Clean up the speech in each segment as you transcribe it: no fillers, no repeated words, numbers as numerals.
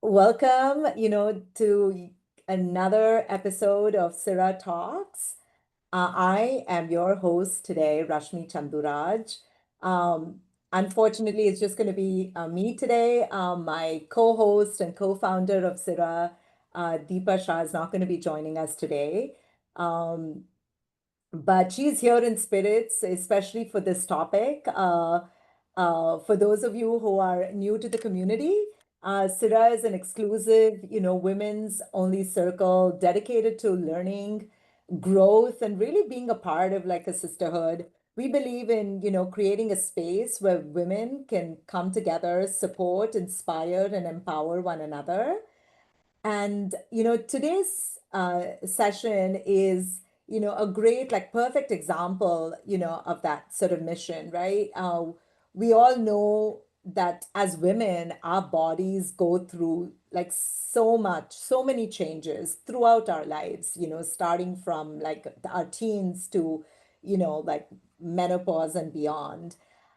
Welcome, to another episode of SIRA Talks. I am your host today, Rashmi Chanduraj. Um, Unfortunately, it's just going to be me today. My co-host and co-founder of SIRA, Deepa Shah, is not going to be joining us today. Um, but she's here in spirits, especially for this topic. For those of you who are new to the community, SIRA is an exclusive, women's only circle dedicated to learning, growth, and really being a part of like a sisterhood. We believe in, creating a space where women can come together, support, inspire, and empower one another. And, today's session is, a great, like perfect example, of that sort of mission, right? We all know that as women, our bodies go through like so many changes throughout our lives, starting from like our teens to, like menopause and beyond.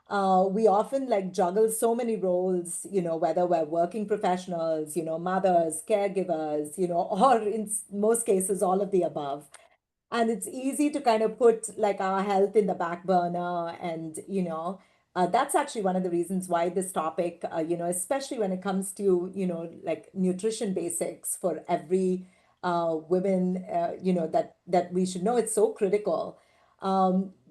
We often like juggle so many roles, whether we're working professionals, mothers, caregivers, or in most cases, all of the above. And it's easy to kind of put like our health in the back burner. And, that's actually one of the reasons why this topic, especially when it comes to, like nutrition basics for every women, that we should know, it's so critical.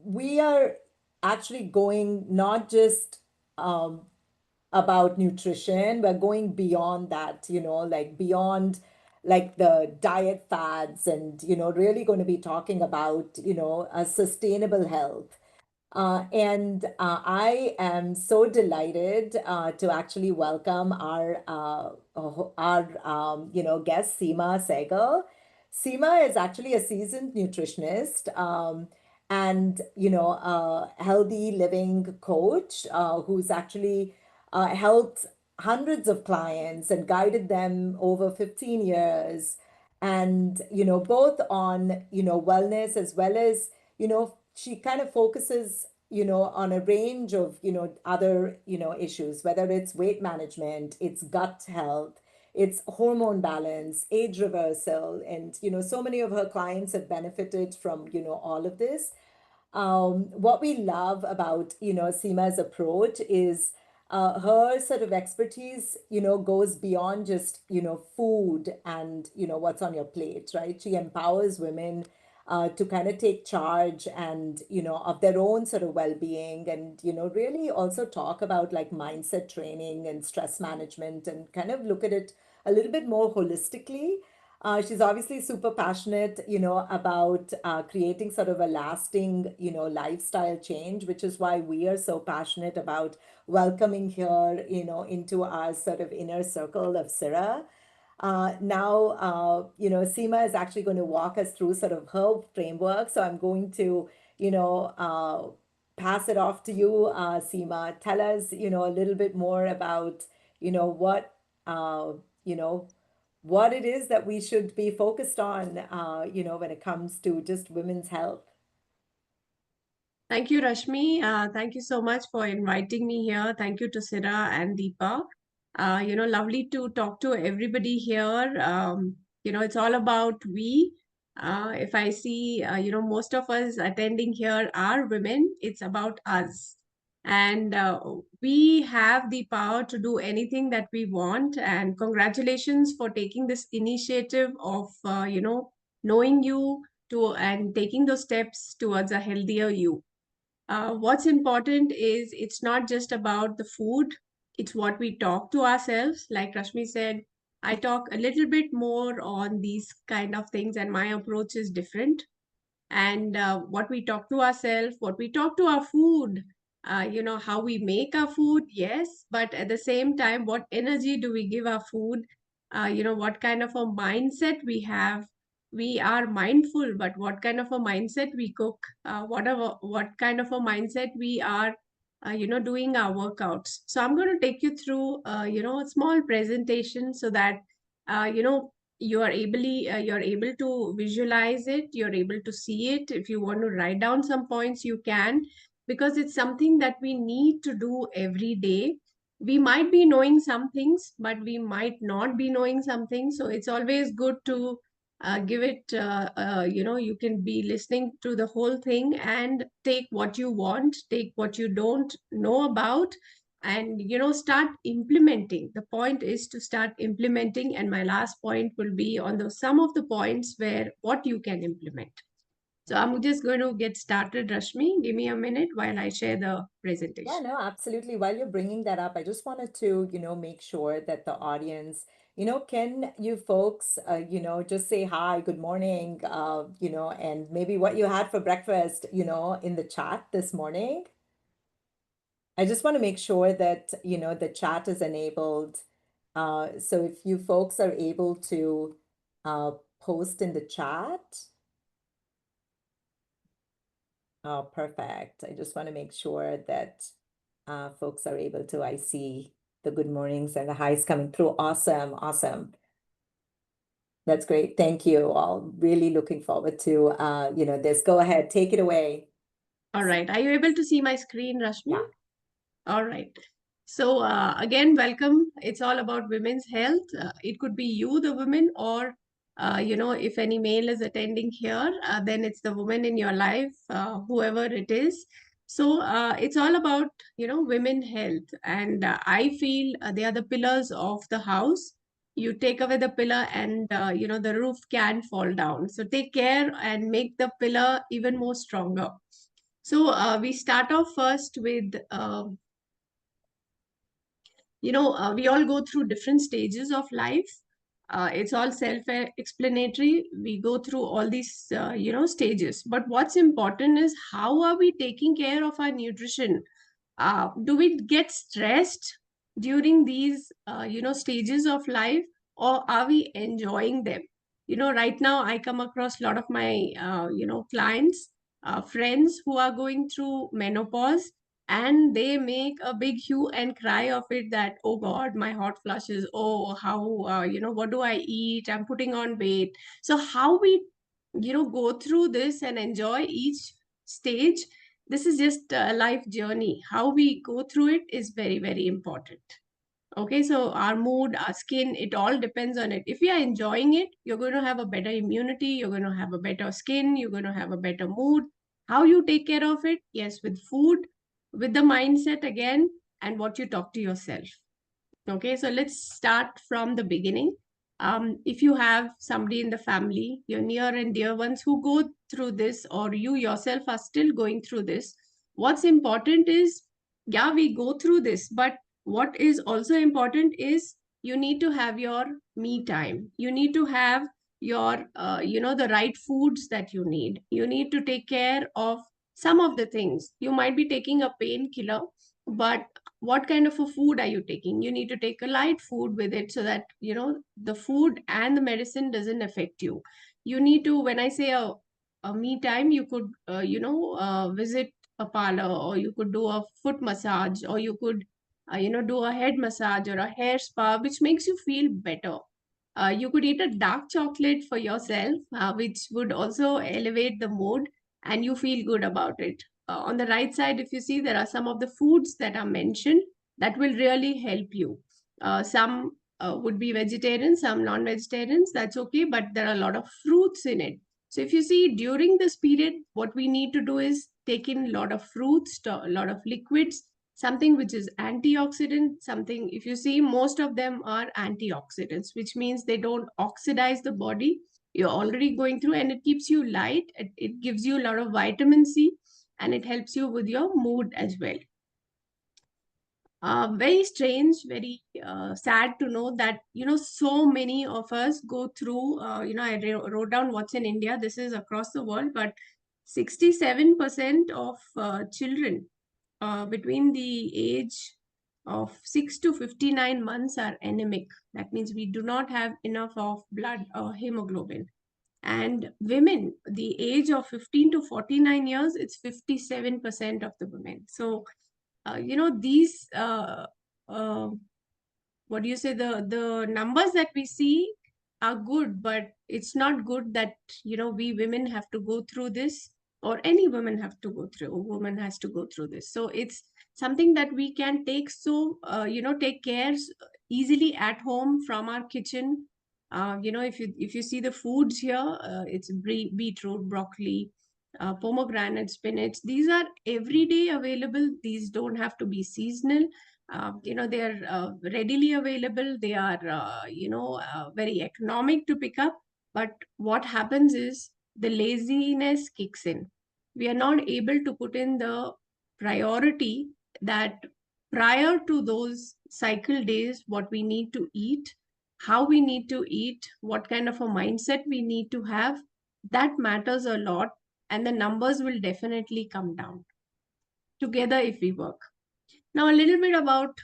We are actually going not just about nutrition, we're going beyond that, like beyond like the diet fads and, really going to be talking about, a sustainable health. I am so delighted to actually welcome our guest Seema Sehgal. Seema is actually a seasoned nutritionist and a healthy living coach who's actually helped hundreds of clients and guided them over 15 years, and both on wellness as well as she kind of focuses on a range of other issues, whether it's weight management, it's gut health, it's hormone balance, age reversal, and so many of her clients have benefited from all of this. What we love about Seema's approach is her sort of expertise goes beyond just food and what's on your plate, right? She empowers women to kind of take charge and of their own sort of well-being, and really also talk about like mindset training and stress management, and kind of look at it a little bit more holistically. She's obviously super passionate, about creating sort of a lasting, lifestyle change, which is why we are so passionate about welcoming her, into our sort of inner circle of SIRA. Seema is actually going to walk us through sort of her framework. So I'm going to, pass it off to you, Seema. Tell us, a little bit more about, what, you know, what it is that we should be focused on, when it comes to just women's health. Thank you, Rashmi. Thank you so much for inviting me here. Thank you to Sira and Deepa. Lovely to talk to everybody here. It's all about we. If I see, most of us attending here are women, it's about us. And we have the power to do anything that we want. And congratulations for taking this initiative of, knowing you to and taking those steps towards a healthier you. What's important is it's not just about the food, it's what we talk to ourselves. Like Rashmi said, I talk a little bit more on these kind of things, and my approach is different. And what we talk to ourselves, what we talk to our food, how we make our food, yes, but at the same time, what energy do we give our food? What kind of a mindset we have? We are mindful, but what kind of a mindset we cook? What kind of a mindset we are, doing our workouts. So I'm going to take you through, a small presentation so that, you're able to visualize it, you're able to see it. If you want to write down some points, you can, because it's something that we need to do every day. we might be knowing some things, but we might not be knowing some things. So it's always good to give it, you can be listening to the whole thing and take what you want, take what you don't know about, and, start implementing. The point is to start implementing. And my last point will be on some of the points where what you can implement. So I'm just going to get started, Rashmi. Give me a minute while I share the Yeah, presentation. no, absolutely. While you're bringing that up, I just wanted to, make sure that the audience, can you folks, just say hi, good morning, and maybe what you had for breakfast, in the chat this morning. I just want to make sure that, the chat is enabled. So if you folks are able to uh, post in the chat, oh, perfect. I just want to make sure that folks are able to. I see the good mornings and the highs coming through. Awesome, awesome. That's great. Thank you all. Really looking forward to this. Go ahead, take it away. All right. Are you able to see my screen, Rashmi? Yeah. All right. So again, welcome. It's all about women's health. It could be you, the woman, or if any male is attending here, then it's the woman in your life, whoever it is. So it's all about women health, and I feel they are the pillars of the house. You take away the pillar, and the roof can fall down. So take care and make the pillar even more stronger. So we start off first with we all go through different stages of life. It's all self-explanatory. We go through all these, stages. But what's important is how are we taking care of our nutrition? Do we get stressed during these, stages of life, or are we enjoying them? Right now I come across a lot of my, clients, friends who are going through menopause, and they make a big hue and cry of it that, oh god, my hot flushes, oh how, what do I eat, I'm putting on weight. So how we go through this and enjoy each stage, this is just a life journey. How we go through it is very, very important. Okay, so our mood, our skin, it all depends on it. If you are enjoying it, you're going to have a better immunity, you're going to have a better skin, you're going to have a better mood. How you take care of it? Yes, with food, with the mindset again, and what you talk to yourself. Okay, so let's start from the beginning. If you have somebody in the family, your near and dear ones who go through this, or you yourself are still going through this, what's important is, yeah, we go through this, but what is also important is you need to have your me time. You need to have your, the right foods that you need. You need to take care of some of the things. You might be taking a painkiller, but what kind of a food are you taking? You need to take a light food with it so that the food and the medicine doesn't affect you. You need to, when I say a me time, you could visit a parlor, or you could do a foot massage, or you could do a head massage or a hair spa, which makes you feel better. You could eat a dark chocolate for yourself, which would also elevate the mood, and you feel good about it. On the right side, if you see, there are some of the foods that are mentioned that will really help you. Some would be vegetarian, some non-vegetarians, that's okay, but there are a lot of fruits in it. So if you see, during this period, what we need to do is take in a lot of fruits, a lot of liquids, something which is antioxidant. Something, if you see, most of them are antioxidants, which means they don't oxidize the body. You're already going through, and it keeps you light. It gives you a lot of vitamin C, and it helps you with your mood as well. Very strange, very sad to know that so many of us go through. I wrote down what's in India. This is across the world, but 67% of children between the age of 6 to 59 months are anemic. That means we do not have enough of blood or hemoglobin. And women, the age of 15 to 49 years, it's 57% of the women. So these uh, what do you say, the numbers that we see are good, but it's not good that we women have to go through this, or any woman have to go through woman has to go through this. So it's something that we can take take care easily at home from our kitchen. If you see the foods here, it's beetroot, broccoli, pomegranate, spinach. These are everyday available. These don't have to be seasonal. They are readily available. They are very economic to pick up. But what happens is the laziness kicks in. We are not able to put in the priority that prior to those cycle days, what we need to eat, how we need to eat, what kind of a mindset we need to have, that matters a lot. And the numbers will definitely come down together if we work. Now, a little bit about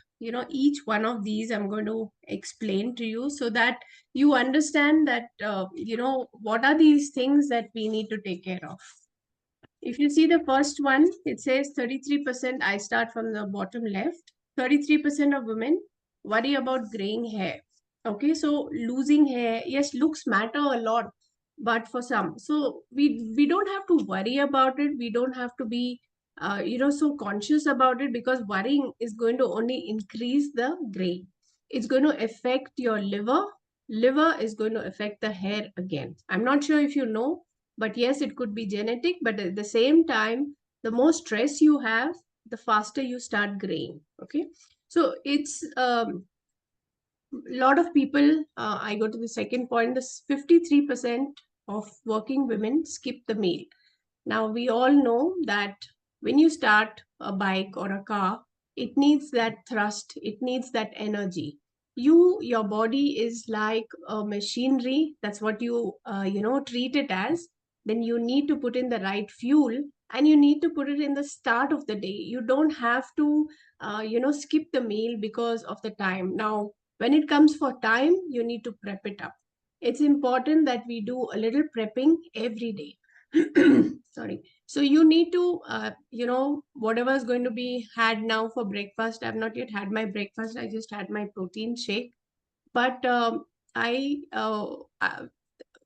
each one of these I'm going to explain to you, so that you understand that what are these things that we need to take care of. If you see the first one, it says 33%. I start from the bottom left. 33% of women worry about graying hair. Okay, so losing hair, yes, looks matter a lot, but for some, so we don't have to worry about it. We don't have to be so conscious about it, because worrying is going to only increase the gray. It's going to affect your liver. Liver is going to affect the hair again. I'm not sure if you know, but yes, it could be genetic, but at the same time, the more stress you have, the faster you start graying. Okay, so it's a lot of people. I go to the second point. This 53% of working women skip the meal. Now, we all know that when you start a bike or a car, it needs that thrust, it needs that energy. Your body is like a machinery. That's what treat it as. Then you need to put in the right fuel, and you need to put it in the start of the day. You don't have to, skip the meal because of the time. Now, when it comes for time, you need to prep it up. It's important that we do a little prepping every day. Sorry. So you need to whatever is going to be had now for breakfast. I've not yet had my breakfast. I just had my protein shake. But I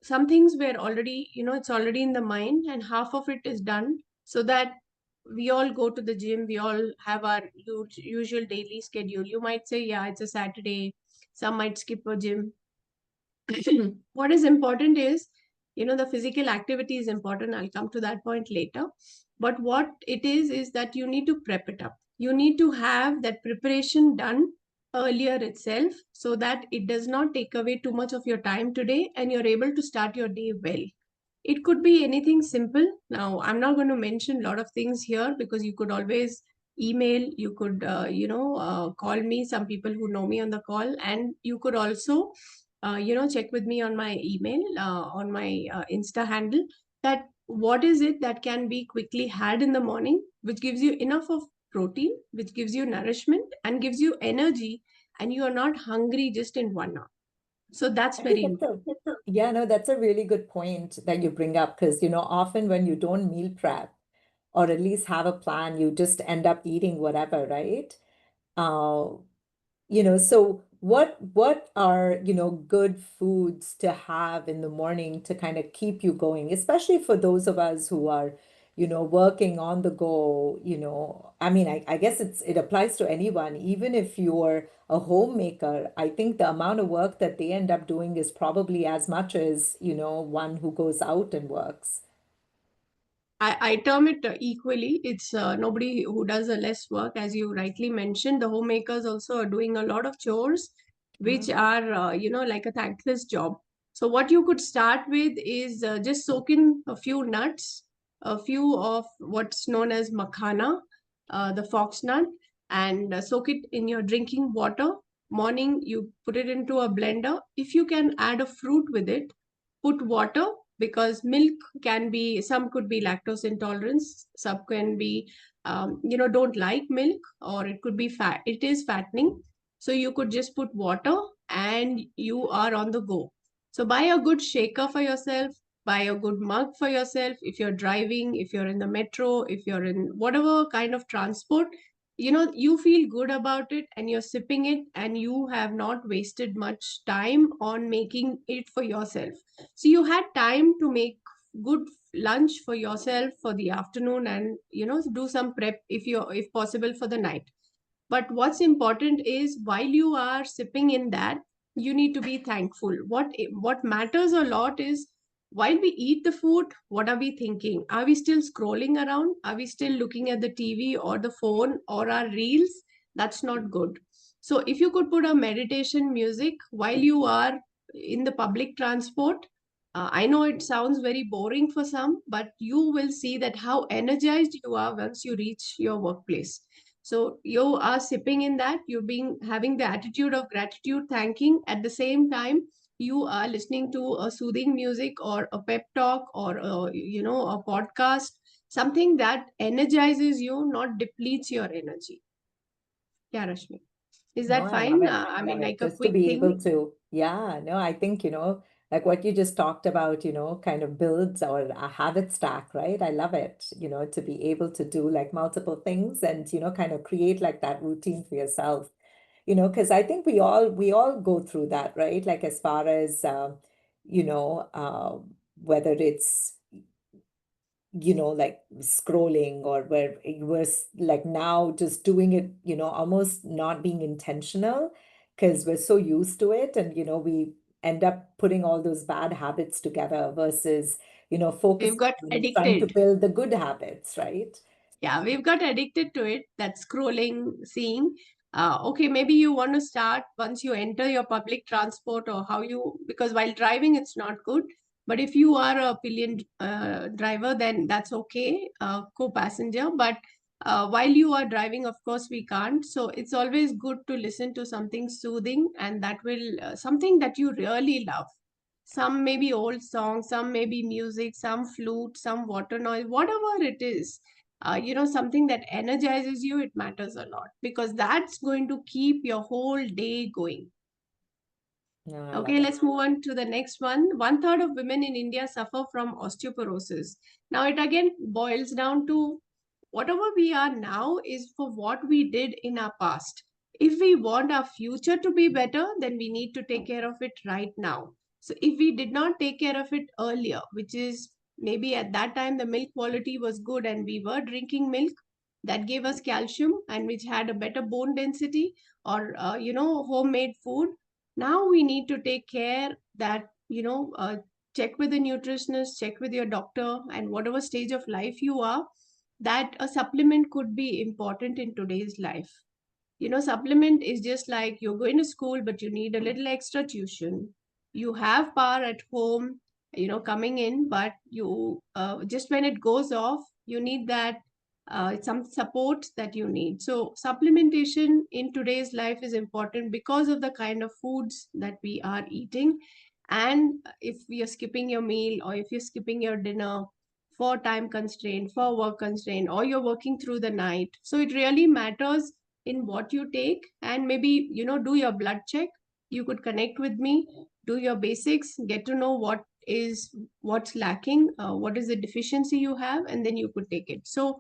some things were already, it's already in the mind, and half of it is done, so that we all go to the gym. We all have our usual daily schedule. You might say, yeah, it's a Saturday. Some might skip a gym. What is important is, the physical activity is important. I'll come to that point later. But what it is that you need to prep it up. You need to have that preparation done earlier itself, so that it does not take away too much of your time today, and you're able to start your day well. It could be anything simple. Now, I'm not going to mention a lot of things here, because you could always email, you could call me, some people who know me on the call, and you could also check with me on my email, on my Insta handle, that what is it that can be quickly had in the morning, which gives you enough of protein, which gives you nourishment and gives you energy, and you are not hungry just in 1 hour. So that's I think very that's important. a, yeah, no, that's a really good point that you bring up because, often when you don't meal prep or at least have a plan, you just end up eating whatever, right? Uh, so what are, good foods to have in the morning to kind of keep you going, especially for those of us who are, working on the go, I mean, I guess it applies to anyone, even if you're a homemaker. I think the amount of work that they end up doing is probably as much as, one who goes out and works. I term it equally. It's nobody who does a less work, as you rightly mentioned. The homemakers also are doing a lot of chores, which Mhm. are, like a thankless job. So, what you could start with is just soak in a few nuts, a few of what's known as makhana, the foxnut, and soak it in your drinking water. Morning, you put it into a blender. If you can add a fruit with it, put water, because milk can be, some could be lactose intolerance, some can be don't like milk, or it could be fat, it is fattening. So you could just put water, and you are on the go. So buy a good shaker for yourself, buy a good mug for yourself. If you're driving, if you're in the metro, if you're in whatever kind of transport, you feel good about it, and you're sipping it, and you have not wasted much time on making it for yourself. So you had time to make good lunch for yourself for the afternoon, and do some prep if possible for the night. But what's important is while you are sipping in that, you need to be thankful. What matters a lot is while we eat the food, what are we thinking? Are we still scrolling around? Are we still looking at the TV or the phone or our reels? That's not good. So if you could put a meditation music while you are in the public transport, I know it sounds very boring for some, but you will see that how energized you are once you reach your workplace. So you are sipping in that, you're being having the attitude of gratitude, thanking. At the same time, you are listening to a soothing music or a pep talk or a podcast, something that energizes you, not depletes your energy. Yeah, Rashmi. Is No, that I love fine? it. I I love mean, it. like a Just to quick be able thing. to, yeah, no, I think, like what you just talked about, kind of builds our a habit stack, right? I love it, to be able to do like multiple things and, kind of create like that routine for yourself, because I think we all go through that, right? Like as far as, whether it's like scrolling or where it was like now just doing it, almost not being intentional because we're so used to it and, we end up putting all those bad habits together versus, We've focusing got on trying to addicted. build the good habits, right? Yeah, we've got addicted to it. That scrolling, seeing. Okay, maybe you want to start once you enter your public transport, or how you, because while driving it's not good. But if you are a pillion driver, then that's okay, co-passenger. But while you are driving, of course we can't. So it's always good to listen to something soothing, and that will something that you really love. Some may be old songs, some may be music, some flute, some water noise, whatever it is. Something that energizes you, it matters a lot, because that's going to keep your whole day going. No, I love Okay, it. let's move on to the next one. One third of women in India suffer from osteoporosis. Now, it again boils down to whatever we are now is for what we did in our past. If we want our future to be better, then we need to take care of it right now. So, if we did not take care of it earlier, which is maybe at that time the milk quality was good and we were drinking milk that gave us calcium and which had a better bone density, or homemade food, now we need to take care that check with the nutritionist, check with your doctor, and whatever stage of life you are, that a supplement could be important in today's life. Supplement is just like you're going to school but you need a little extra tuition. You have power at home, coming in, but you just when it goes off, you need that some support that you need. So supplementation in today's life is important because of the kind of foods that we are eating. And if you're skipping your meal, or if you're skipping your dinner for time constraint, for work constraint, or you're working through the night, so it really matters in what you take. And maybe do your blood check. You could connect with me, do your basics, get to know what's lacking, what is the deficiency you have, and then you could take it. So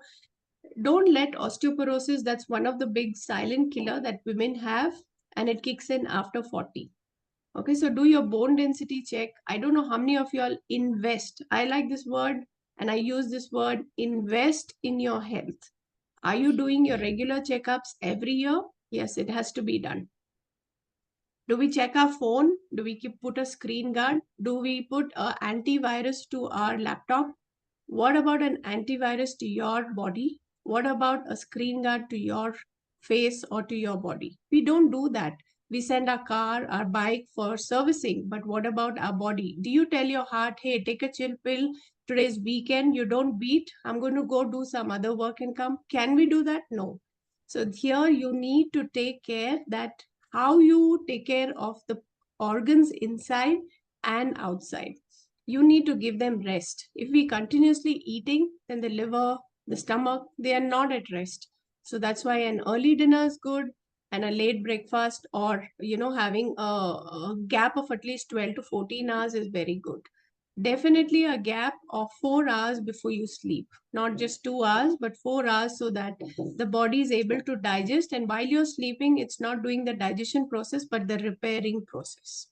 don't let osteoporosis, that's one of the big silent killer that women have, and it kicks in after 40. Okay, so do your bone density check. I don't know how many of you all invest, I like this word and I use this word, invest in your health. Are you doing your regular checkups every year? Yes, it has to be done. Do we check our phone? Do we put a screen guard? Do we put a antivirus to our laptop? What about an antivirus to your body? What about a screen guard to your face or to your body? We don't do that. We send our car, our bike for servicing, but what about our body? Do you tell your heart, hey, take a chill pill, today's weekend, you don't beat, I'm going to go do some other work and come? Can we do that? No. So here you need to take care that how you take care of the organs inside and outside. You need to give them rest. If we continuously eating, then the liver, the stomach, they are not at rest. So that's why an early dinner is good, and a late breakfast, or having a gap of at least 12 to 14 hours is very good. Definitely a gap of 4 hours before you sleep, not just 2 hours but 4 hours, so that the body is able to digest, and while you're sleeping it's not doing the digestion process but the repairing process.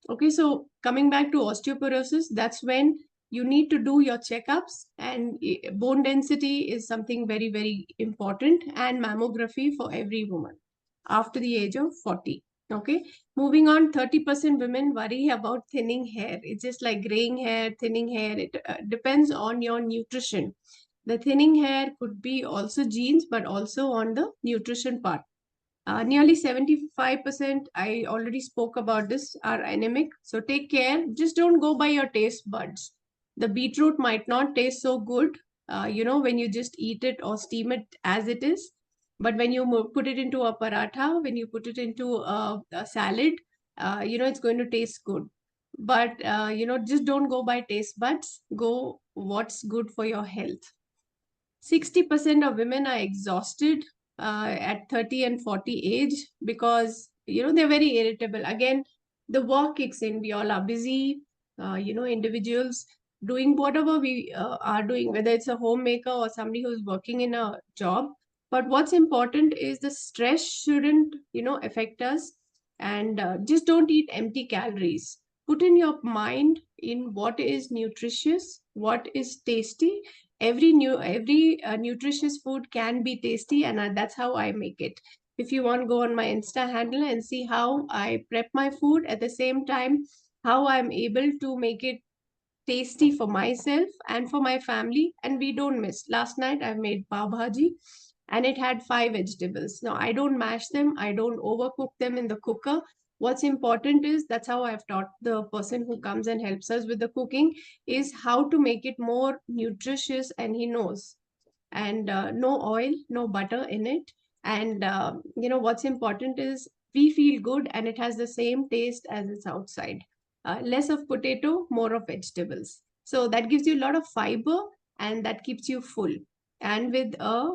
Okay, so coming back to osteoporosis, that's when you need to do your checkups, and bone density is something very, very important, and mammography for every woman after the age of 40. Okay, moving on, 30% women worry about thinning hair. It's just like graying hair, thinning hair. It depends on your nutrition. The thinning hair could be also genes, but also on the nutrition part. Nearly 75%, I already spoke about this, are anemic. So take care. Just don't go by your taste buds. The beetroot might not taste so good, when you just eat it or steam it as it is. But when you put it into a paratha, when you put it into a salad, it's going to taste good. But, just don't go by taste buds. Go what's good for your health. 60% of women are exhausted at 30 and 40 age, because they're very irritable. Again, the work kicks in. We all are busy, individuals doing whatever we are doing, whether it's a homemaker or somebody who's working in a job. But what's important is the stress shouldn't affect us. And just don't eat empty calories. Put in your mind in what is nutritious, what is tasty. Every nutritious food can be tasty, and that's how I make it. If you want, go on my Insta handle and see how I prep my food, at the same time how I'm able to make it tasty for myself and for my family, and we don't miss. Last night I made pav bhaji, and it had 5 vegetables. Now I don't mash them, I don't overcook them in the cooker. What's important is, that's how I've taught the person who comes and helps us with the cooking, is how to make it more nutritious, and he knows. And no oil, no butter in it. And what's important is, we feel good and it has the same taste as it's outside. Less of potato, more of vegetables, so that gives you a lot of fiber, and that keeps you full. And with a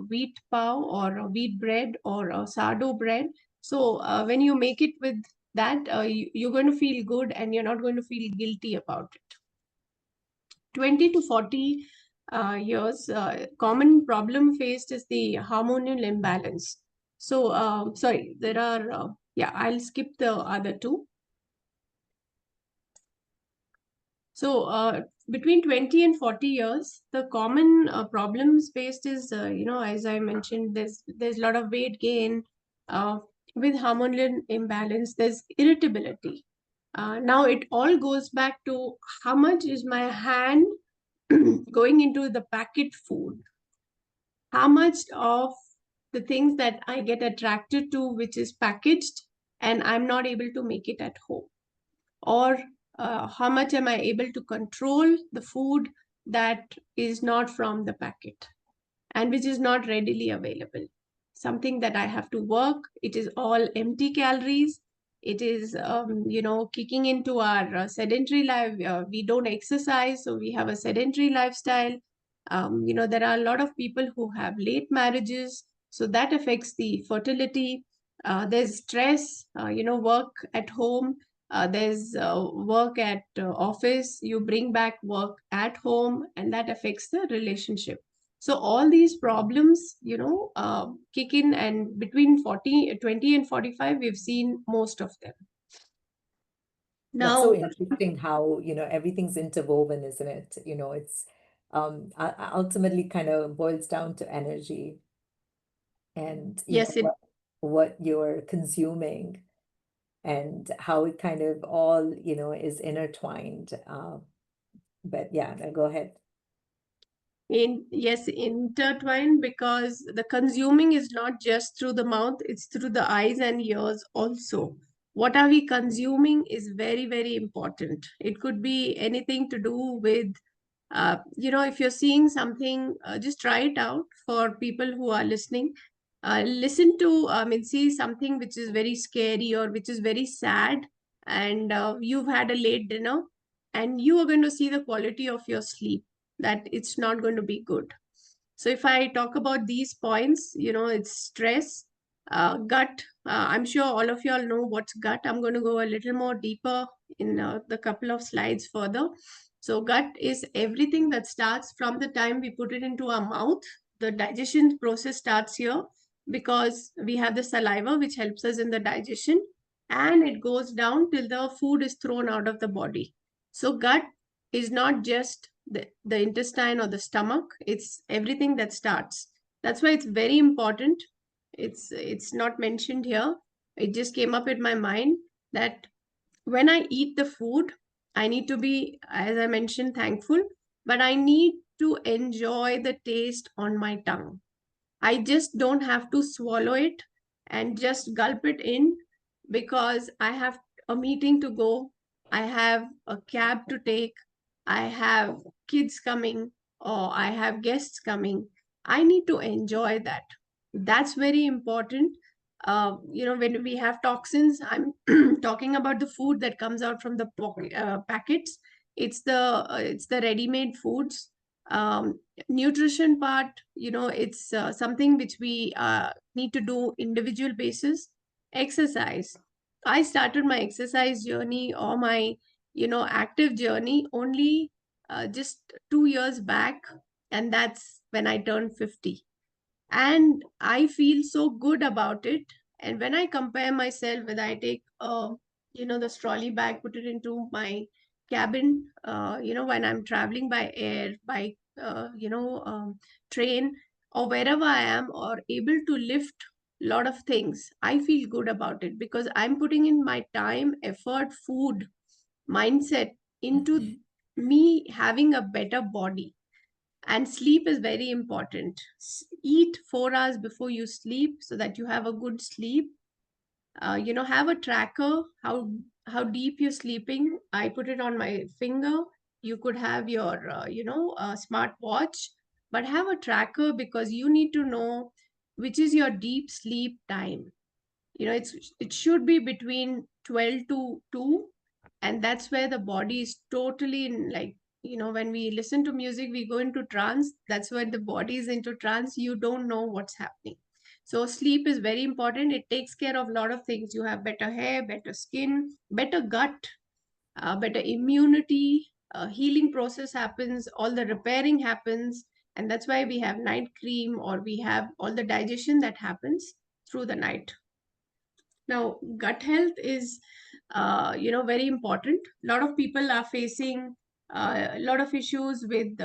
wheat pav or a wheat bread or a sourdough bread, so when you make it with that, you're going to feel good, and you're not going to feel guilty about it. 20 to 40 years, common problem faced is the hormonal imbalance. So, sorry, there are, yeah, I'll skip the other two. So, between 20 and 40 years, the common problems faced is, as I mentioned, there's a lot of weight gain. With hormonal imbalance, there's irritability. Now, it all goes back to, how much is my hand going into the packet food? How much of the things that I get attracted to, which is packaged, and I'm not able to make it at home? Or how much am I able to control the food that is not from the packet and which is not readily available? Something that I have to work. It is all empty calories. It is, kicking into our sedentary life. We don't exercise, so we have a sedentary lifestyle. There are a lot of people who have late marriages, so that affects the fertility. There's stress, work at home. There's work at office. You bring back work at home, and that affects the relationship. So all these problems, kick in, and between 20 and 45, we've seen most of them. That's so Now, interesting how, everything's interwoven, isn't it? It's ultimately kind of boils down to energy and, yes, what you're consuming and how it kind of all, is intertwined. But yeah, no, go ahead. yes, intertwined, because the consuming is not just through the mouth, it's through the eyes and ears also. What are we consuming is very, very important. It could be anything to do with, if you're seeing something, just try it out for people who are listening. Listen to, see something which is very scary or which is very sad, and you've had a late dinner, and you are going to see the quality of your sleep, that it's not going to be good. So if I talk about these points, it's stress, gut. I'm sure all of you all know what's gut. I'm going to go a little more deeper in the couple of slides further. So gut is everything that starts from the time we put it into our mouth. The digestion process starts here, because we have the saliva which helps us in the digestion, and it goes down till the food is thrown out of the body. So gut is not just the intestine or the stomach, it's everything that starts. That's why it's very important. It's not mentioned here. It just came up in my mind that when I eat the food, I need to be, as I mentioned, thankful, but I need to enjoy the taste on my tongue. I just don't have to swallow it and just gulp it in because I have a meeting to go, I have a cab to take, I have kids coming, or I have guests coming. I need to enjoy that. That's very important. When we have toxins, I'm talking about the food that comes out from the packets. It's the ready-made foods. Nutrition part, it's something which we need to do individual basis. Exercise. I started my exercise journey or my active journey only just 2 years back, and that's when I turned 50, and I feel so good about it. And when I compare myself, whether I take the trolley bag, put it into my cabin, when I'm traveling by air, by train, or wherever I am, or able to lift a lot of things, I feel good about it because I'm putting in my time, effort, food, mindset into Mhm. me having a better body. And sleep is very important. Eat 4 hours before you sleep so that you have a good sleep. Have a tracker how deep you're sleeping. I put it on my finger. You could have your smart watch, but have a tracker because you need to know which is your deep sleep time. It should be between 12 to 2, and that's where the body is totally in, like, when we listen to music, we go into trance. That's where the body is into trance. You don't know what's happening. So sleep is very important. It takes care of a lot of things. You have better hair, better skin, better gut, better immunity. Healing process happens, all the repairing happens, and that's why we have night cream, or we have all the digestion that happens through the night. Now, gut health is, very important. A lot of people are facing a lot of issues with,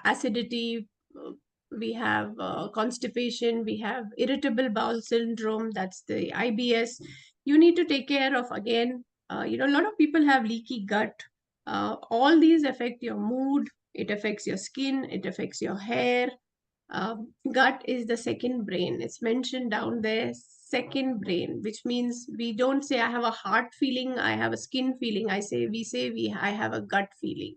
acidity. uh, We have constipation. We have irritable bowel syndrome. That's the IBS. You need to take care of, again, a lot of people have leaky gut. All these affect your mood. It affects your skin. It affects your hair. Gut is the second brain. It's mentioned down there, second brain, which means we don't say I have a heart feeling, I have a skin feeling. I have a gut feeling.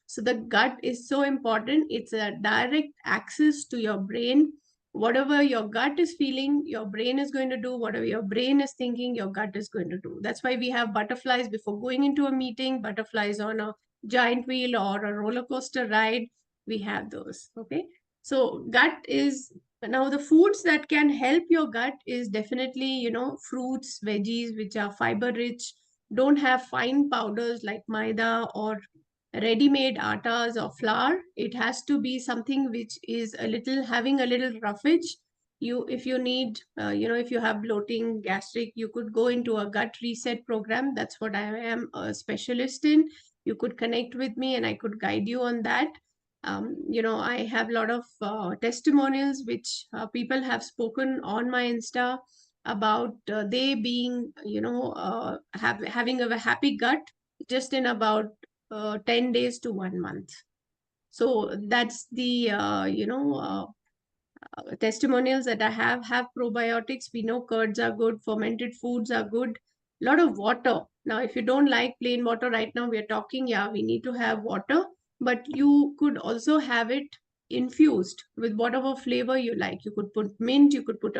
So the gut is so important. It's a direct access to your brain. Whatever your gut is feeling, your brain is going to do. Whatever your brain is thinking, your gut is going to do. That's why we have butterflies before going into a meeting, butterflies on a giant wheel or a roller coaster ride. We have those. Okay. So gut is, now the foods that can help your gut is definitely, fruits, veggies, which are fiber rich, don't have fine powders like maida or ready-made attas or flour. It has to be something which is a little, having a little roughage. If you need, if you have bloating, gastric, you could go into a gut reset program. That's what I am a specialist in. You could connect with me and I could guide you on that. I have a lot of testimonials which people have spoken on my Insta about they being, having a happy gut just in about 10 days to 1 month. So that's the, testimonials that I have probiotics. We know curds are good, fermented foods are good. A lot of water. Now, if you don't like plain water right now, we are talking, yeah, we need to have water, but you could also have it infused with whatever flavor you like. You could put mint, you could put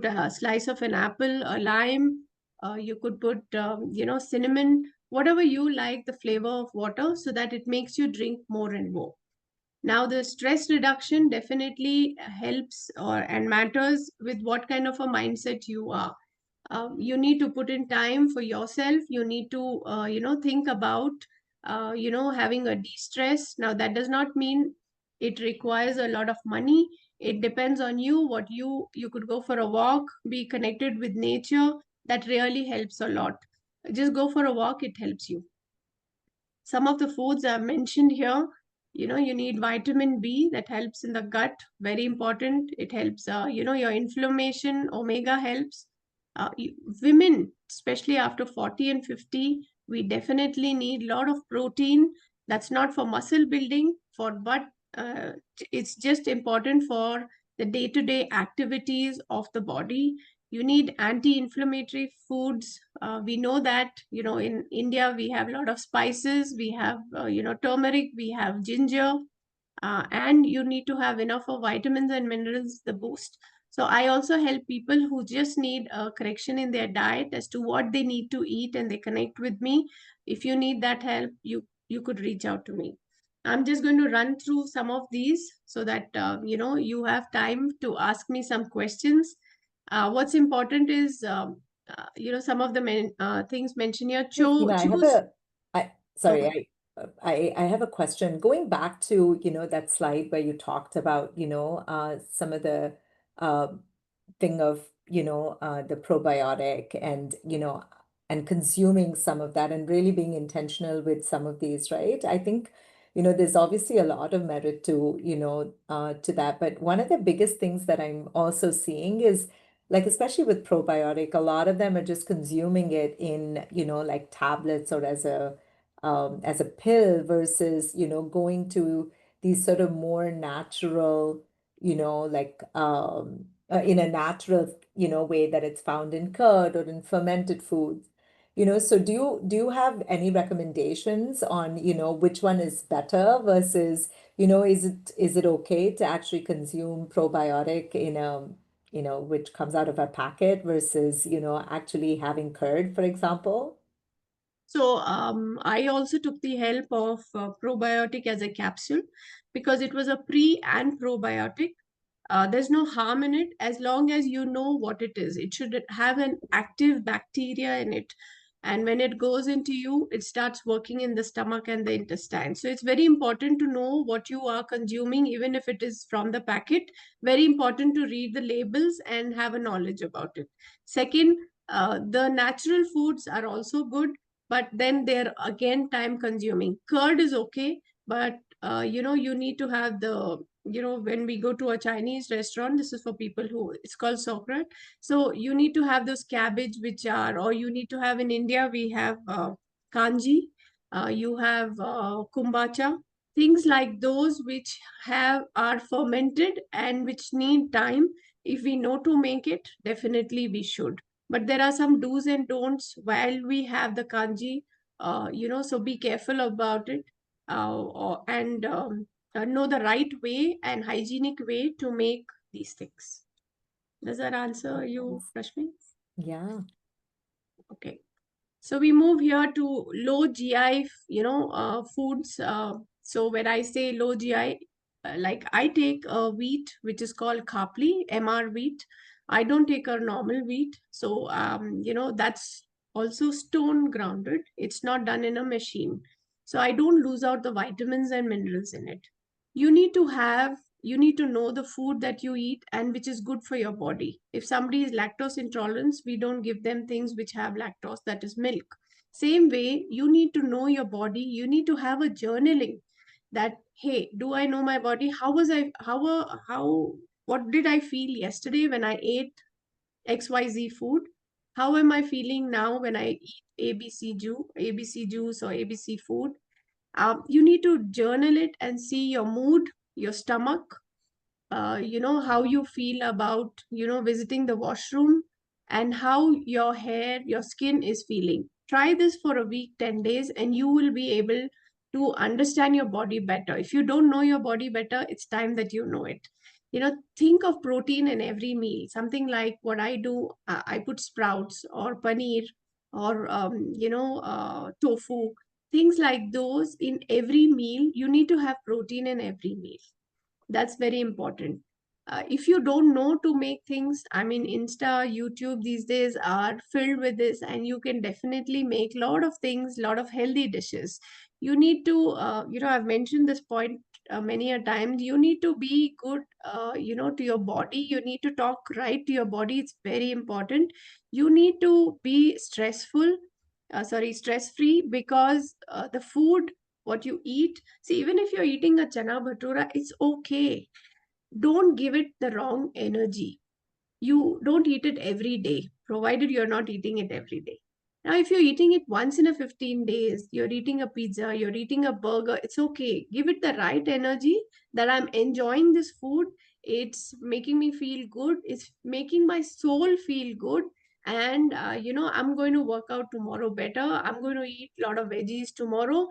a slice of an apple, a lime, you could put cinnamon, whatever you like the flavor of water, so that it makes you drink more and more. Now, the stress reduction definitely helps or and matters with what kind of a mindset you are. You need to put in time for yourself. You need to, think about, having a de-stress. Now, that does not mean it requires a lot of money. It depends on you. What you could go for a walk, be connected with nature. That really helps a lot. just go for a walk, it helps you. Some of the foods I've mentioned here, you need vitamin B that helps in the gut, very important. It helps, your inflammation, omega helps. Women, especially after 40 and 50, we definitely need a lot of protein. That's not for muscle building, but uh, it's just important for the day-to-day activities of the body. You need anti-inflammatory foods. We know that, in India we have a lot of spices, we have turmeric, we have ginger, and you need to have enough of vitamins and minerals, the boost. So I also help people who just need a correction in their diet as to what they need to eat, and they connect with me. If you need that help, you could reach out to me. I'm just going to run through some of these so that you have time to ask me some questions. What's important is, some of the things mentioned here. Hey, Seema, I have Choose. a, I, Okay. sorry, I have a question. Going back to, that slide where you talked about, some of the uh, thing of, the probiotic and, and consuming some of that and really being intentional with some of these, right? I think, there's obviously a lot of merit to, to that. But one of the biggest things that I'm also seeing is like, especially with probiotic, a lot of them are just consuming it in, like tablets or as a pill versus, going to these sort of more natural, like in a natural, way that it's found in curd or in fermented foods. So do you have any recommendations on, which one is better versus, is it okay to actually consume probiotic in a, which comes out of a packet versus, actually having curd, for example? So I also took the help of probiotic as a capsule because it was a pre and probiotic. There's no harm in it as long as you know what it is. It should have an active bacteria in it. And when it goes into you, it starts working in the stomach and the intestine. So it's very important to know what you are consuming, even if it is from the packet. Very important to read the labels and have a knowledge about it. Second, the natural foods are also good, but then they're again time consuming. Curd is okay, but you need to have when we go to a Chinese restaurant, this is for people who, it's called sokrat. So you need to have those cabbage, which are, or you need to have, in India we have kanji, you have kumbacha, things like those which have are fermented and which need time. If we know to make it, definitely we should. But there are some do's and don'ts while we have the kanji, so be careful about it, and know the right way and hygienic way to make these things. Does that answer you, Rashmi? Yeah. Okay. So we move here to low GI, foods. So when I say low GI, like I take a wheat which is called Khapli, MR wheat. I don't take a normal wheat. So that's also stone grounded. It's not done in a machine. So I don't lose out the vitamins and minerals in it. You need to know the food that you eat and which is good for your body. If somebody is lactose intolerant, we don't give them things which have lactose, that is milk. Same way, you need to know your body. You need to have a journaling that, hey, do I know my body? What did I feel yesterday when I ate XYZ food? How am I feeling now when I eat ABC juice or ABC food? You need to journal it and see your mood, your stomach, how you feel about, visiting the washroom, and how your hair, your skin is feeling. Try this for a week, 10 days, and you will be able to understand your body better. If you don't know your body better, it's time that you know it. Think of protein in every meal. Something like what I do, I put sprouts or paneer or, tofu, things like those in every meal. You need to have protein in every meal. That's very important. If you don't know to make things, I mean, Insta, YouTube these days are filled with this, and you can definitely make a lot of things, a lot of healthy dishes. You need to, I've mentioned this point many a time. You need to be good, to your body. You need to talk right to your body. It's very important. You need to be stressful. stress free, because the food what you eat, see, even if you're eating a chana bhatura, it's okay. Don't give it the wrong energy. You don't eat it every day, provided you're not eating it every day. Now, if you're eating it once in a 15 days, you're eating a pizza, you're eating a burger, it's okay. Give it the right energy that I'm enjoying this food. It's making me feel good. It's making my soul feel good. And, I'm going to work out tomorrow better. I'm going to eat a lot of veggies tomorrow.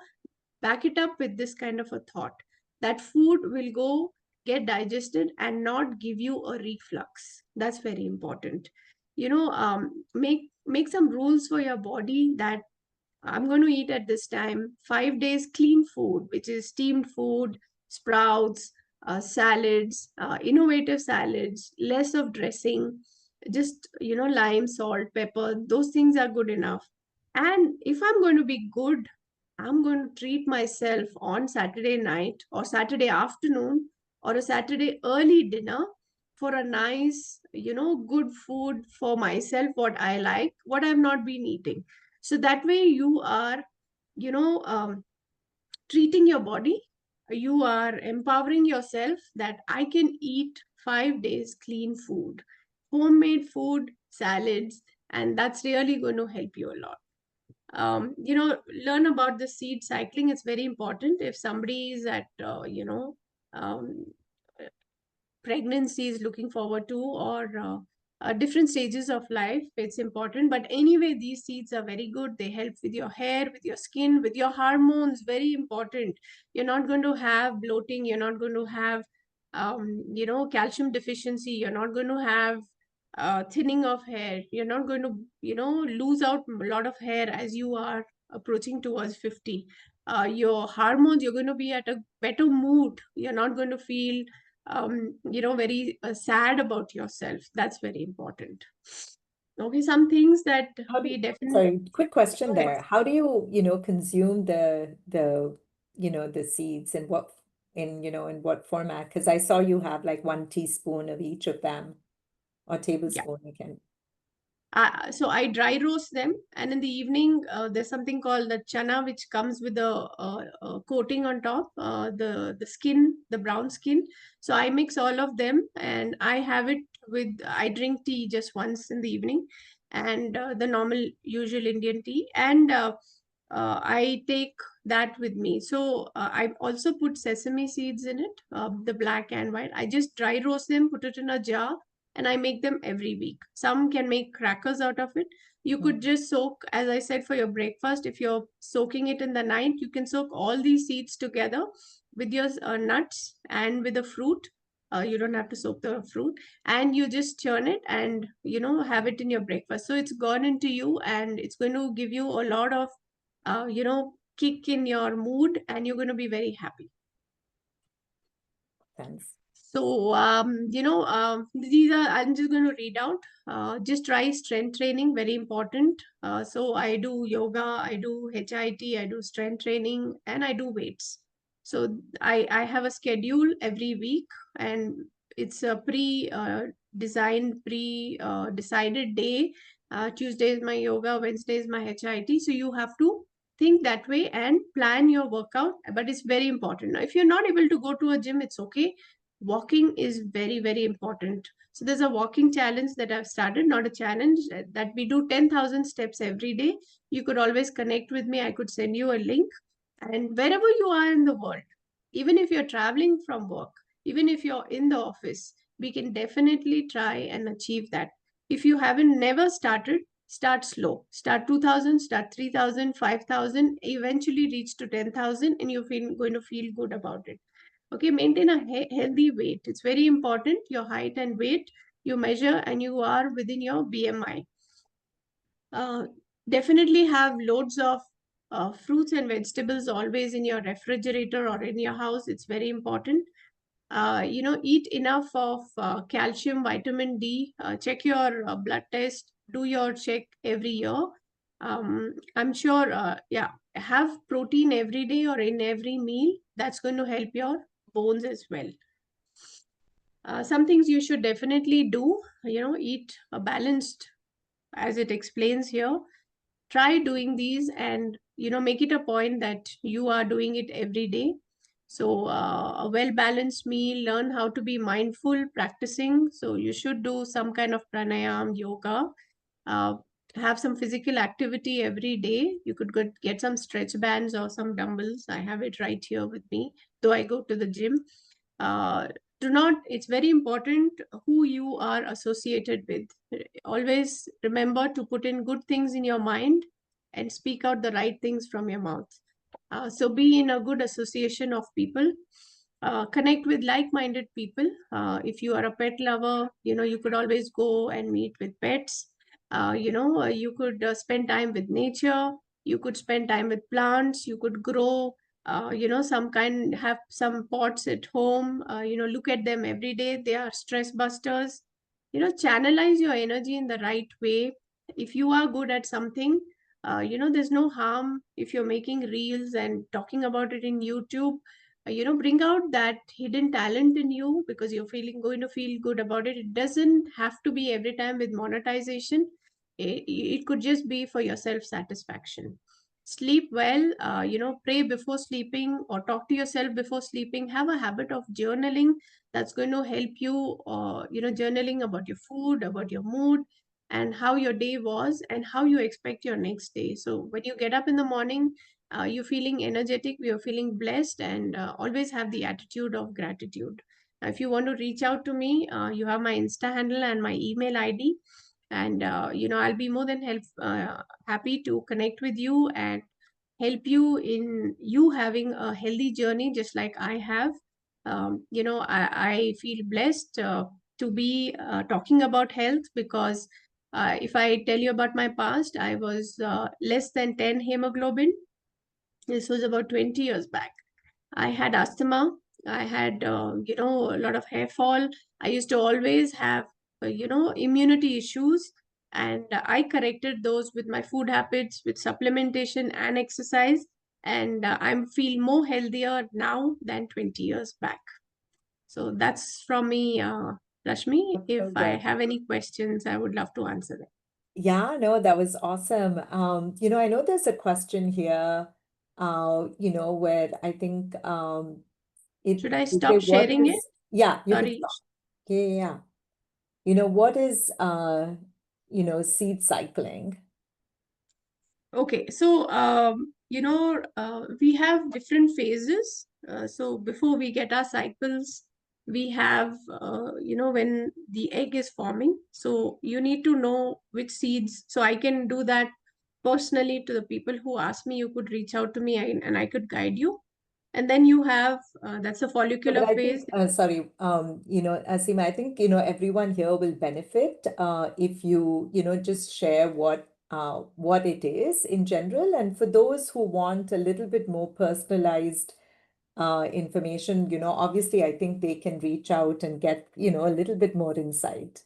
Back it up with this kind of a thought that food will go get digested and not give you a reflux. That's very important. Make some rules for your body, that I'm going to eat at this time 5 days clean food, which is steamed food, sprouts, salads, innovative salads, less of dressing, just, lime, salt, pepper, those things are good enough. And if I'm going to be good, I'm going to treat myself on Saturday night or Saturday afternoon or a Saturday early dinner for a nice, good food for myself, what I like, what I've not been eating. So that way you are, you know, treating your body, you are empowering yourself that I can eat 5 days clean food, homemade food, salads, and that's really going to help you a lot. Learn about the seed cycling. It's very important. If somebody is at um, pregnancy is looking forward to, or different stages of life, it's important. But anyway, these seeds are very good. They help with your hair, with your skin, with your hormones. Very important. You're not going to have bloating. You're not going to have calcium deficiency. You're not going to have thinning of hair. You're not going to lose out a lot of hair as you are approaching towards 50. Your hormones, you're going to be at a better mood. You're not going to feel very sad about yourself. That's very important. Okay, some things that How we do, definitely. sorry, quick question Go ahead. there. How do you, consume the seeds, and in what format? Because I saw you have like 1 teaspoon of each of them, or Yeah. tablespoon, I can. So I dry roast them, and in the evening, there's something called the chana, which comes with a coating on top, the skin, the brown skin. So I mix all of them, and I have it with. I drink tea just once in the evening, and the normal, usual Indian tea, and I take that with me. So I also put sesame seeds in it, the black and white. I just dry roast them, put it in a jar, and I make them every week. Some can make crackers out of it. You could Mm. just soak, as I said, for your breakfast. If you're soaking it in the night, you can soak all these seeds together with your nuts and with the fruit. You don't have to soak the fruit, and you just churn it and have it in your breakfast. So it's gone into you, and it's going to give you a lot of kick in your mood, and you're going to be very happy. Thanks. So, these are, I'm just going to read out. Just try strength training, very important. So, I do yoga, I do HIT, I do strength training, and I do weights. So, I have a schedule every week, and it's a designed, decided day. Tuesday is my yoga, Wednesday is my HIT. So, you have to think that way and plan your workout, but it's very important. Now, if you're not able to go to a gym, it's okay. Walking is very, very important. So there's a walking challenge that I've started, not a challenge, that we do 10,000 steps every day. You could always connect with me. I could send you a link. And wherever you are in the world, even if you're traveling from work, even if you're in the office, we can definitely try and achieve that. If you haven't never started, start slow. Start 2,000, start 3,000, 5,000, eventually reach to 10,000, and you're going to feel good about it. Okay, maintain a healthy weight. It's very important. Your height and weight you measure, and you are within your BMI. Uh, Definitely have loads of fruits and vegetables always in your refrigerator or in your house. It's very important. Eat enough of calcium, vitamin D. Check your blood test. Do your check every year. I'm sure, yeah, have protein every day or in every meal. That's going to help your bones as well. Some things you should definitely do, eat a balanced, as it explains here. try doing these, and make it a point that you are doing it every day. So a well balanced meal, learn how to be mindful practicing. So you should do some kind of pranayam, yoga, uh, have some physical activity every day. You could get some stretch bands or some dumbbells. I have it right here with me, though I go to the gym. uh, do not It's very important who you are associated with. Always remember to put in good things in your mind and speak out the right things from your mouth. So be in a good association of people. Connect with like-minded people. If you are a pet lover, you could always go and meet with pets. You could spend time with nature. You could spend time with plants. You could grow have some pots at home. Look at them every day. They are stress busters. Channelize your energy in the right way. If you are good at something, there's no harm if you're making reels and talking about it in YouTube. Bring out that hidden talent in you, because you're going to feel good about it. It doesn't have to be every time with monetization. It could just be for your self satisfaction. Sleep well. Pray before sleeping or talk to yourself before sleeping. Have a habit of journaling. That's going to help you. Journaling about your food, about your mood, and how your day was, and how you expect your next day. So when you get up in the morning, you're feeling energetic, you're feeling blessed, and always have the attitude of gratitude. Now, if you want to reach out to me, you have my Insta handle and my email ID, and I'll be more than happy to connect with you and help you in you having a healthy journey, just like I have. I feel blessed to be talking about health, because if I tell you about my past, I was less than 10 hemoglobin. This was about 20 years back. I had asthma. I had, a lot of hair fall. I used to always have, immunity issues. And I corrected those with my food habits, with supplementation and exercise. And I feel more healthier now than 20 years back. So that's from me, Rashmi. That's If so I good. have any questions, I would love to answer them. Yeah, no, that was awesome. I know there's a question here, where I think Should I they say stop what sharing it? is, yeah, you could Sorry. stop. Yeah, yeah, yeah. What is seed cycling? Okay, so we have different phases. So before we get our cycles, we have when the egg is forming. So you need to know which seeds. So I can do that personally to the people who ask me. You could reach out to me, and I could guide you. And then you have that's a No, but follicular I phase. think, sorry, Seema, I think, everyone here will benefit if just share what it is in general. And for those who want a little bit more personalized information, obviously, I think they can reach out and get, a little bit more insight.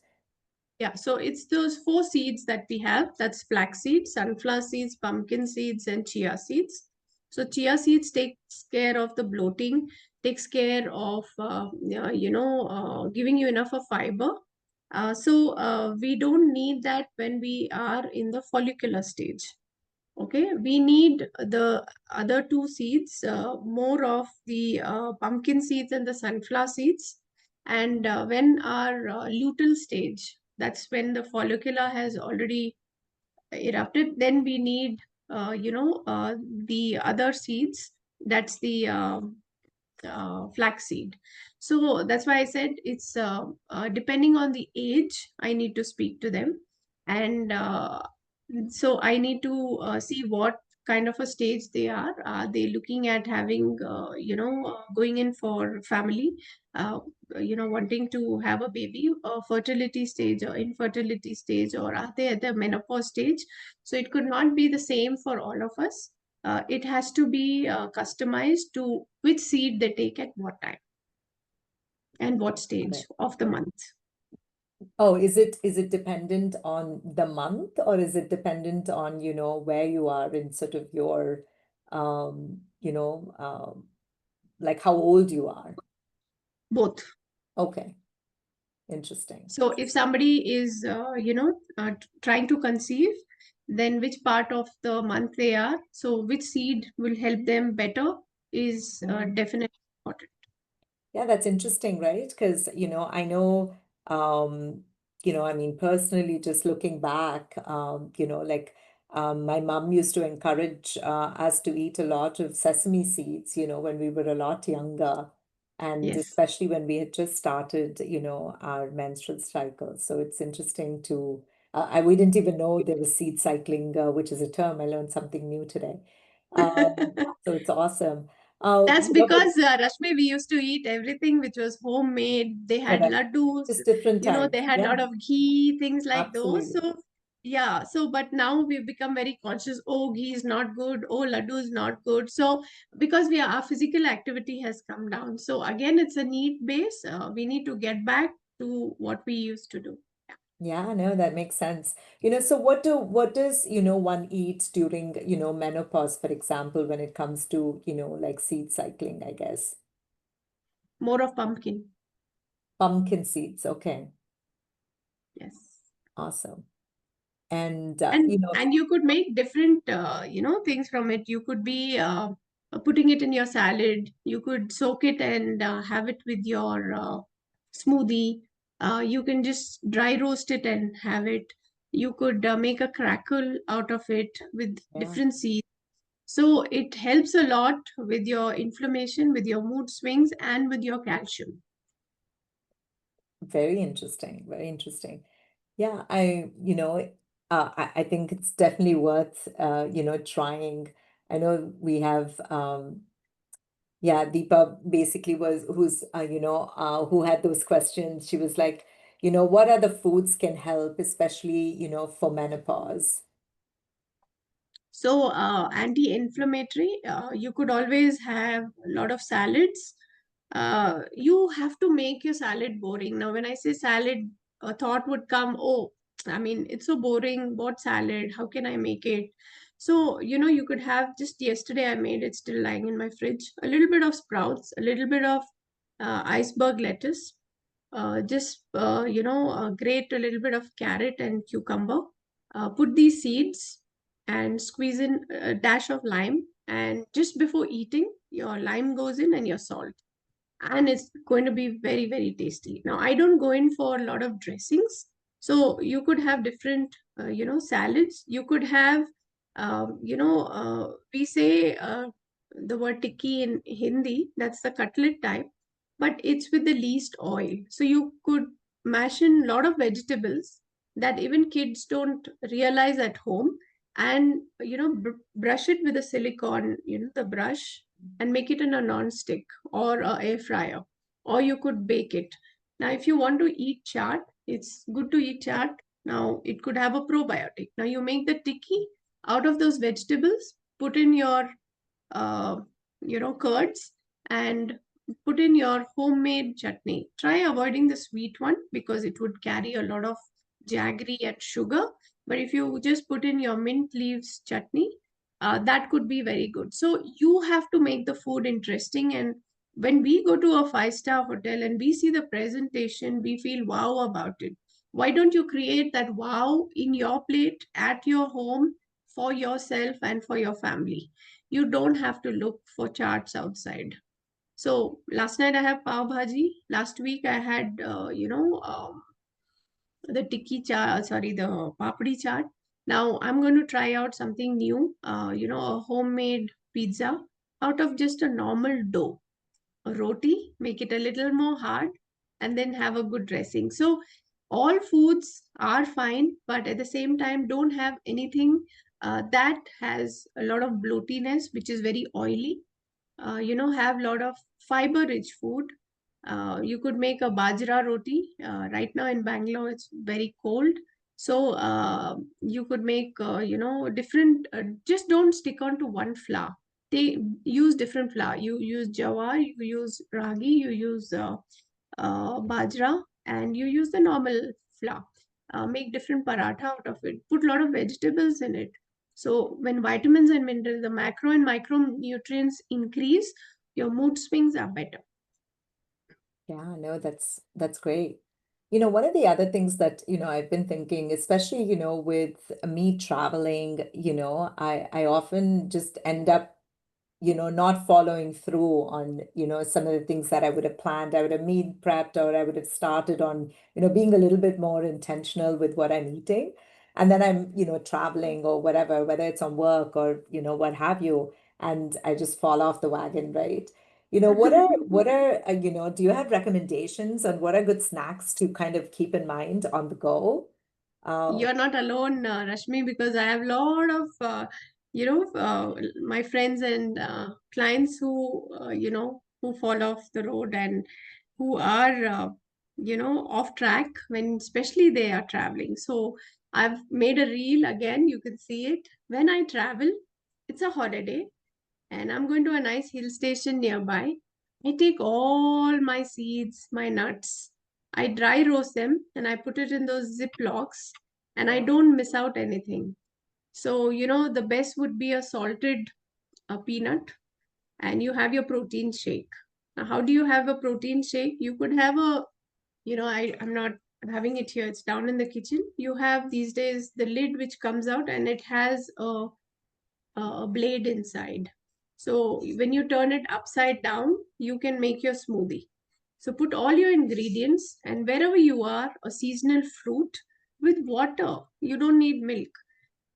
Yeah, so it's those four seeds that we have. That's flax seeds, sunflower seeds, pumpkin seeds, and chia seeds. So chia seeds takes care of the bloating, takes care of giving you enough of fiber. We don't need that when we are in the follicular stage. Okay, we need the other two seeds, more of the pumpkin seeds and the sunflower seeds. And when our luteal stage, that's when the follicular has already erupted, then we need, the other seeds. That's the flaxseed. So that's why I said it's depending on the age, I need to speak to them. And so I need to see what kind of a stage they are. Are they looking at having, going in for family, uh, wanting to have a baby, or fertility stage or infertility stage, or are they at the menopause stage? So it could not be the same for all of us. It has to be customized to which seed they take at what time and what Got stage it. of the month. Oh, is it dependent on the month, or is it dependent on, where you are in sort of your, um, you know, um, like how old you are? Both. Okay, interesting. So if somebody is, trying to conceive, then which part of the month they are. So which seed will help them better is Mm. definitely important. Yeah, that's interesting, right? Because, I know, I mean, personally, just looking back, like my mom used to encourage us to eat a lot of sesame seeds, when we were a lot younger, and Yes. especially when we had just started, our menstrual cycle. So it's interesting to, we didn't even know there was seed cycling, which is a term. I learned something new today. So it's awesome. That's But because, Rashmi, we used to eat everything which was homemade. They had correct. laddus, Just different they types. had a Yeah, lot of ghee, things like those. absolutely. So, yeah. So, but now we've become very conscious. Oh, ghee is not good. Oh, laddu is not good. So, because our physical activity has come down. So, again, it's a need base. We need to get back to what we used to do. Yeah, no, that makes sense. So what does, one eat during, menopause, for example, when it comes to, like seed cycling, I guess. More of pumpkin. Pumpkin seeds. Okay. Yes. Awesome. And And you could make different things from it. You could be putting it in your salad. You could soak it and have it with your smoothie. You can just dry roast it and have it. You could make a crackle out of it with yeah, different seeds. So it helps a lot with your inflammation, with your mood swings, and with your calcium. very interesting. Very interesting. Yeah, I think it's definitely worth, trying. I know we have, yeah, Deepa basically was who had those questions. She was like, what other foods can help, especially, for menopause? So, anti-inflammatory, you could always have a lot of salads. You have to make your salad boring. Now, when I say salad, a thought would come, oh, I mean, it's so boring. What salad? How can I make it? So, you could have just yesterday I made it still lying in my fridge. A little bit of sprouts, a little bit of iceberg lettuce, just grate a little bit of carrot and cucumber, put these seeds and squeeze in a dash of lime, and just before eating your lime goes in and your salt, and it's going to be very, very tasty. Now, I don't go in for a lot of dressings, so you could have different salads. You could have we say the word tikki in Hindi, that's the cutlet type, but it's with the least oil. So you could mash in a lot of vegetables that even kids don't realize at home, and brush it with a silicone, the brush, and make it in a non-stick or a air fryer, or you could bake it. Now, if you want to eat chaat, it's good to eat chaat. Now, it could have a probiotic. Now, you make the tikki out of those vegetables, put in your uh, curds, and put in your homemade chutney. Try avoiding the sweet one because it would carry a lot of jaggery and sugar. But if you just put in your mint leaves chutney, that could be very good. So you have to make the food interesting. And when we go to a five-star hotel and we see the presentation, we feel wow about it. Why don't you create that wow in your plate at your home for yourself and for your family? You don't have to look for charts outside. So last night I have pav bhaji. Last week I had, the the papdi chaat. Now I'm going to try out something new, a homemade pizza out of just a normal dough, a roti, make it a little more hard, and then have a good dressing. So all foods are fine, but at the same time, don't have anything that has a lot of bloatiness, which is very oily. Have a lot of fiber rich food. You could make a bajra roti. Right now in Bangalore, it's very cold. So you could make, different, just don't stick on to one flour. They use different flour. You use jawar, you use ragi, you use bajra, and you use the normal flour. Make different paratha out of it. Put a lot of vegetables in it. So when vitamins and minerals, the macro and micronutrients increase, your mood swings are better. Yeah, no, that's great. One of the other things that, I've been thinking, especially, with me traveling, I often just end up not following through on, some of the things that I would have planned. I would have meal prepped, or I would have started on, being a little bit more intentional with what I'm eating. And then I'm, traveling or whatever, whether it's on work or, what have you, and I just fall off the wagon, right? Do you have recommendations on what are good snacks to kind of keep in mind on the go? Uh, You're not alone, Rashmi, because I have a lot of, my friends and clients who, who fall off the road and who are, off track when, especially they are traveling. So I've made a reel again. You can see it. When I travel, it's a holiday and I'm going to a nice hill station nearby. I take all my seeds, my nuts, I dry roast them and I put it in those ziplocs and I yeah. don't miss out anything. So, the best would be a salted peanut and you have your protein shake. Now, how do you have a protein shake? You could have I'm not having it here, it's down in the kitchen. You have these days the lid which comes out and it has a blade inside. So when you turn it upside down, you can make your smoothie. So put all your ingredients and wherever you are, a seasonal fruit with water. You don't need milk.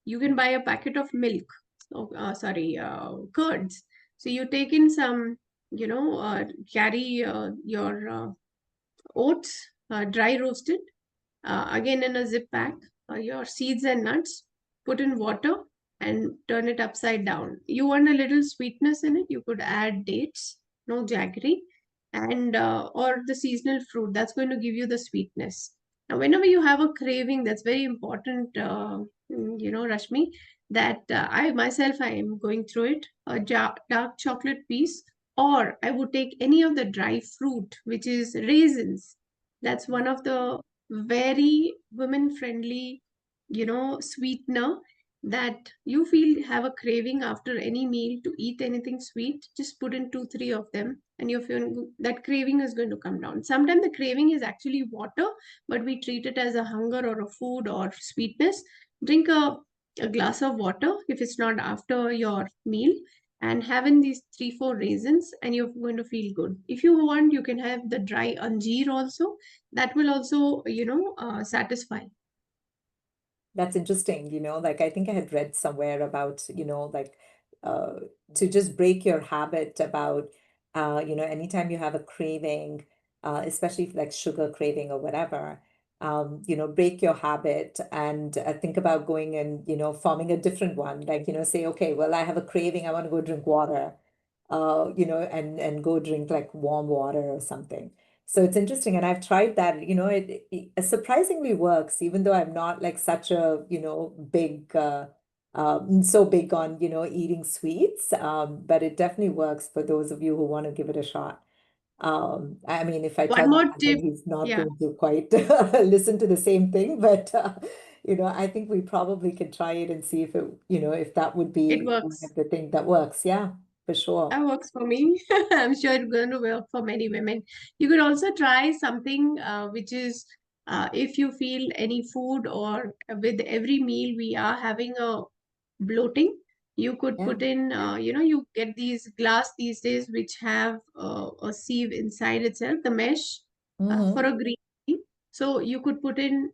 You can buy a packet of milk. Curds. So you take in some, carry your oats, dry roasted, again in a zip pack, your seeds and nuts, put in water and turn it upside down. You want a little sweetness in it, you could add dates, no jaggery, and or the seasonal fruit that's going to give you the sweetness. Now, whenever you have a craving, that's very important, Rashmi, that I myself I am going through it. A dark chocolate piece, or I would take any of the dry fruit, which is raisins. That's one of the very women friendly, sweetener that you feel have a craving after any meal to eat anything sweet. Just put in 2 3 of them and you're feeling that craving is going to come down. Sometimes the craving is actually water, but we treat it as a hunger or a food or sweetness. Drink a glass of water if it's not after your meal, and having these 3 4 raisins and you're going to feel good. If you want, you can have the dry anjeer also. That will also, satisfy. That's interesting, like I think I had read somewhere about, like uh to just break your habit about anytime you have a craving, especially if like sugar craving or whatever, break your habit and think about going and, forming a different one. Like, say, okay, well, I have a craving, I want to go drink water, and go drink like warm water or something. So it's interesting, and I've tried that. It surprisingly works, even though I'm not like such a, big, so big on, eating sweets. But it definitely works for those of you who want to give it a shot. I mean, if I tell One my more husband, tip. he's not Yeah, going to quite listen to the same thing, but I think we probably could try it and see if if that would it be one works. of the things that works. Yeah, for sure. That works for me. I'm sure it's going to work for many women. You could also try something which is if you feel any food or with every meal we are having a bloating, you could Yeah. put in, you get these glass these days which have a sieve inside itself, the mesh for Mm-hmm. a green tea. So you could put in,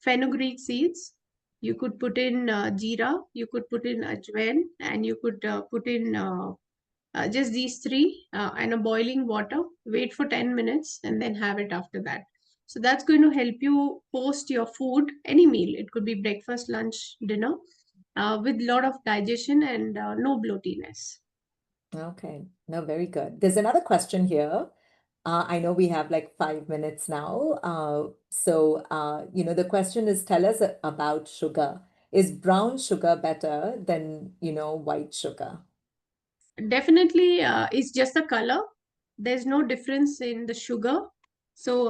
fenugreek seeds. You could put in jeera. You could put in ajwain, and you could put in just these three and a boiling water. Wait for 10 minutes and then have it after that. So that's going to help you post your food, any meal. It could be breakfast, lunch, dinner, with a lot of digestion and no bloatiness. Okay. No, very good. There's another question here. I know we have like 5 minutes now. The question is, tell us about sugar. Is brown sugar better than, white sugar? Definitely, it's just the color. There's no difference in the sugar. So,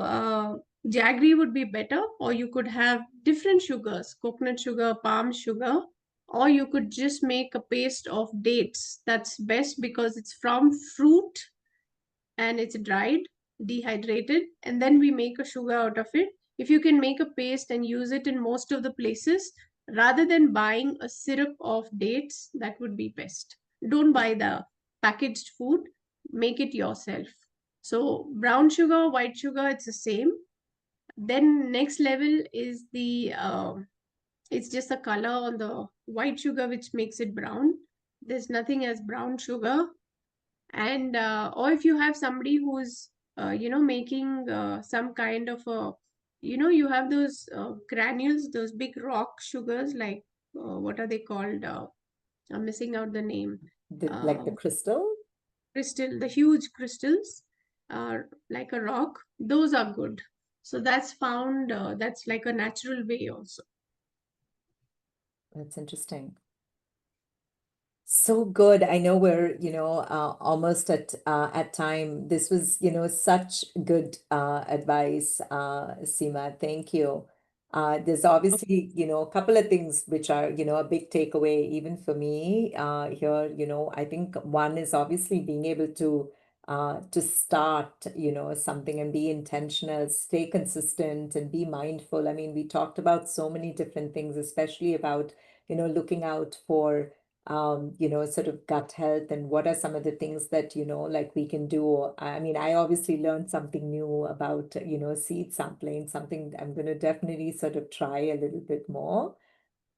jaggery would be better, or you could have different sugars, coconut sugar, palm sugar, or you could just make a paste of dates. That's best because it's from fruit and it's dried. dehydrated, and then we make a sugar out of it. If you can make a paste and use it in most of the places, rather than buying a syrup of dates, that would be best. Don't buy the packaged food, make it yourself. So brown sugar, white sugar, it's the same. Then next level is the it's just the color on the white sugar which makes it brown. There's nothing as brown sugar. And or if you have somebody who's making some kind of a, you have those granules, those big rock sugars, like what are they called? I'm missing out the name. Like the uh, crystal? Crystal, the huge crystals are like a rock, those are good. So that's found, that's like a natural way also. That's interesting. So good. I know we're, almost at time. This was, such good advice, Seema. Thank you. There's obviously, a couple of things which are, a big takeaway even for me here. I think one is obviously being able to start, something and be intentional, stay consistent and be mindful. I mean, we talked about so many different things, especially about, looking out for sort of gut health and what are some of the things that, like we can do. I mean, I obviously learned something new about, seed sampling, something I'm going to definitely sort of try a little bit more.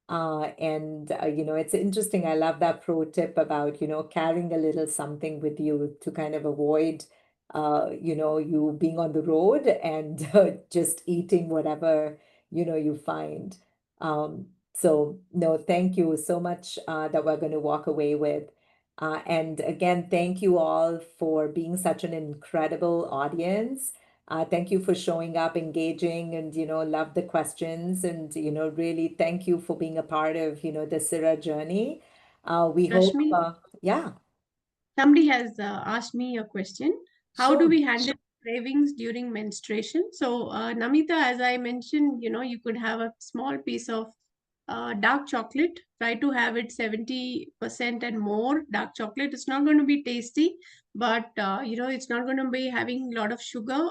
And it's interesting. I love that pro tip about, carrying a little something with you to kind of avoid, you being on the road and just eating whatever, you find. So no, thank you so much that we're going to walk away with. And again, thank you all for being such an incredible audience. Thank you for showing up, engaging, and love the questions. And really thank you for being a part of the SIRA journey. We hope, Rashmi, yeah, somebody has asked me a question. How do sure. we handle cravings during menstruation? So, Namita, as I mentioned, you could have a small piece of dark chocolate. Try to have it 70% and more dark chocolate. It's not going to be tasty, but it's not going to be having a lot of sugar,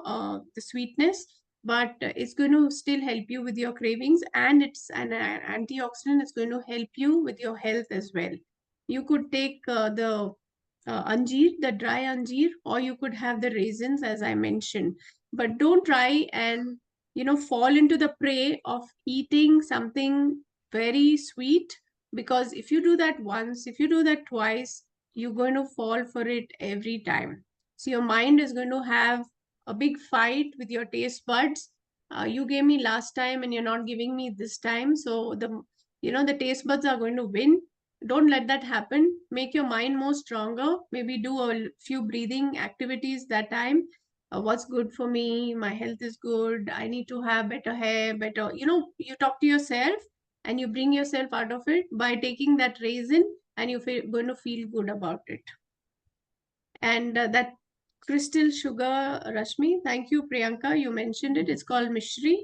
the sweetness, but it's going to still help you with your cravings, and it's an antioxidant. It's going to help you with your health as well. You could take the anjeer, the dry anjeer, or you could have the raisins, as I mentioned. But don't try and fall into the prey of eating something very sweet, because if you do that once, if you do that twice, you're going to fall for it every time. So your mind is going to have a big fight with your taste buds. You gave me last time and you're not giving me this time, so the taste buds are going to win. Don't let that happen. Make your mind more stronger. Maybe do a few breathing activities that time. What's good for me? My health is good. I need to have better hair, better. You talk to yourself and you bring yourself out of it by taking that raisin, and you're going to feel good about it. And that crystal sugar, Rashmi, thank you, Priyanka. You mentioned it. It's called Mishri.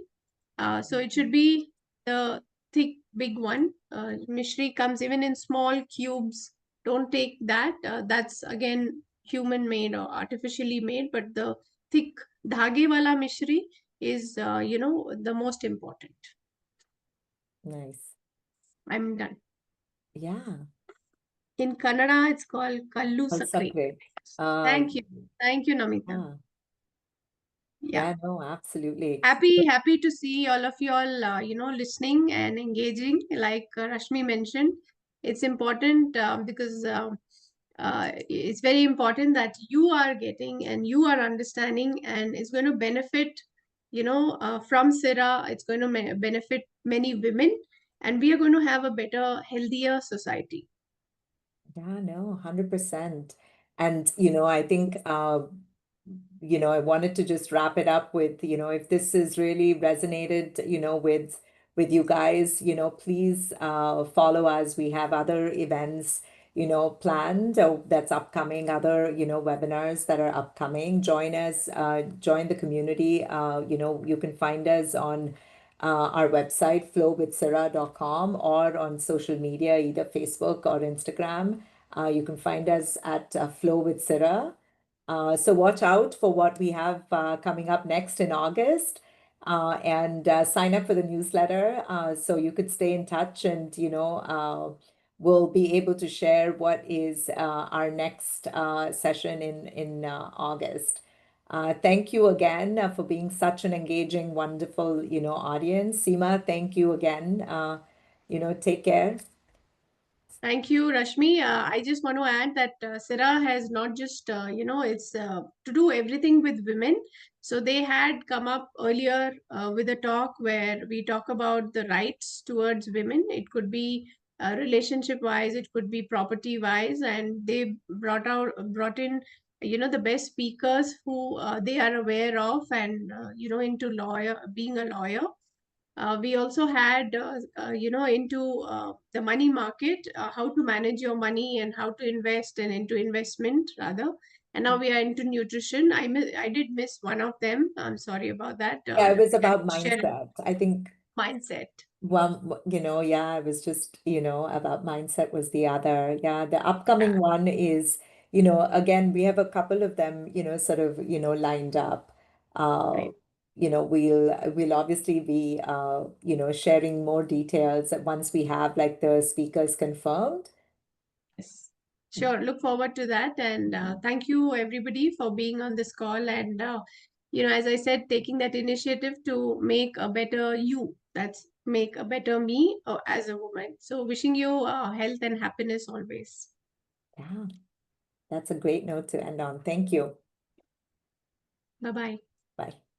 So it should be the thick, big one. Mishri comes even in small cubes. Don't take that. That's again human made or artificially made. But the thick dhage wala mishri is, the most important. Nice. I'm done. Yeah. In Kannada, it's called Kallu Sakri. Sacred. Uh, Thank you. Thank you, Namita. yeah. Yeah. Yeah, no, absolutely. Happy to see all of you all listening and engaging, like Rashmi mentioned. It's important, because it's very important that you are getting and you are understanding, and it's going to benefit, from SIRA. It's going to benefit many women, and we are going to have a better, healthier society. Yeah, no, 100%. And, I think, I wanted to just wrap it up with, if this has really resonated, with you guys, please follow us. We have other events, planned that's upcoming, other, webinars that are upcoming. Join us, join the community. You can find us on our website, flowwithsira.com, or on social media, either Facebook or Instagram. You can find us at Flow with Sira. So watch out for what we have coming up next in August, and sign up for the newsletter so you could stay in touch, and we'll be able to share what is our next session in August. Thank you again for being such an engaging, wonderful, audience. Seema, thank you again. Take care. Thank you, Rashmi. I just want to add that SIRA has not just, it's to do everything with women. So they had come up earlier with a talk where we talk about the rights towards women. It could be relationship wise, it could be property wise, and they brought in, the best speakers who they are aware of, and into being a lawyer. We also had, into the money market, how to manage your money and how to invest and into investment rather. And now we are into nutrition. I did miss one of them. I'm sorry about that. Yeah, it was Can about you share it? mindset. I think Mindset? one, yeah, it was just, about mindset was the other. Yeah, the upcoming one is, again, we have a couple of them, sort of, lined up. Uh, Right. we'll obviously be, sharing more details once we have like the speakers confirmed. Yes. Sure. Look forward to that. And thank you, everybody, for being on this call. And, as I said, taking that initiative to make a better you. That's make a better me as a woman. So, wishing you health and happiness always. Yeah, that's a great note to end on. Thank you. Bye bye. Bye.